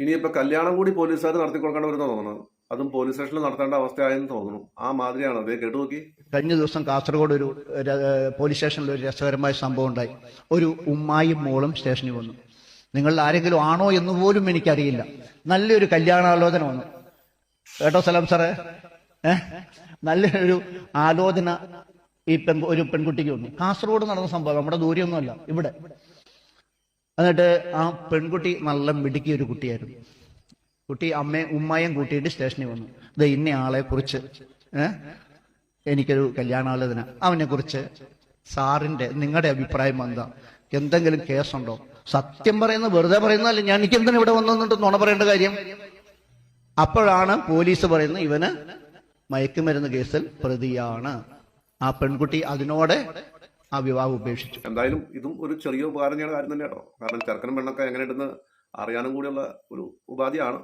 ഇനിയിപ്പോ കല്യാണം കൂടി പോലീസുകാർ നടത്തി കൊടുക്കേണ്ട വരുന്ന തോന്നുന്നു. അതും പോലീസ് സ്റ്റേഷനിൽ നടത്തേണ്ട അവസ്ഥയായെന്ന് തോന്നുന്നു. ആ മാതിരിയാണ് അതേ കേട്ടു നോക്കി. കഴിഞ്ഞ ദിവസം കാസർഗോഡ് ഒരു പോലീസ് സ്റ്റേഷനിൽ ഒരു രസകരമായ സംഭവം ഉണ്ടായി. ഒരു ഉമ്മായും മോളും സ്റ്റേഷനിൽ വന്നു. നിങ്ങളിൽ ആരെങ്കിലും ആണോ എന്ന് പോലും എനിക്കറിയില്ല. നല്ലൊരു കല്യാണാലോചന വന്നു കേട്ടോ സലാം സാറേ. നല്ലൊരു ആലോചന ഈ ഒരു പെൺകുട്ടിക്ക് വന്നു. കാസർഗോഡ് നടന്ന സംഭവം, നമ്മുടെ ദൂരെയൊന്നുമല്ല, ഇവിടെ. എന്നിട്ട് ആ പെൺകുട്ടി നല്ല മിടുക്കിയ ഒരു കുട്ടിയായിരുന്നു. കുട്ടി ഉമ്മയും കൂട്ടിയിട്ട് സ്റ്റേഷനിൽ വന്നു. ഇത് ഇന്ന ആളെ കുറിച്ച് എനിക്കൊരു കല്യാണാലോചന, അവനെ കുറിച്ച് സാറിന്റെ നിങ്ങളുടെ അഭിപ്രായം എന്താ, എന്തെങ്കിലും കേസുണ്ടോ? സത്യം പറയുന്ന വെറുതെ പറയുന്നതല്ല, ഞാൻ എനിക്ക് എന്തിനാ ഇവിടെ വന്നിട്ട് നുണ പറയേണ്ട കാര്യം? അപ്പോഴാണ് പോലീസ് പറയുന്നത് ഇവന് മയക്കുമരുന്ന് കേസിൽ പ്രതിയാണ്. ആ പെൺകുട്ടി അതിനോടെ ആ വിവാഹം ഉപേക്ഷിച്ചു. എന്തായാലും ഇതും ഒരു ചെറിയ ഉപകാരം ചെയ്യുന്ന കാര്യം തന്നെ കേട്ടോ. കാരണം ചെറുക്കനും പെണ്ണൊക്കെ എങ്ങനെയുണ്ടെന്ന് അറിയാനും കൂടിയുള്ള ഒരു ഉപാധിയാണ്.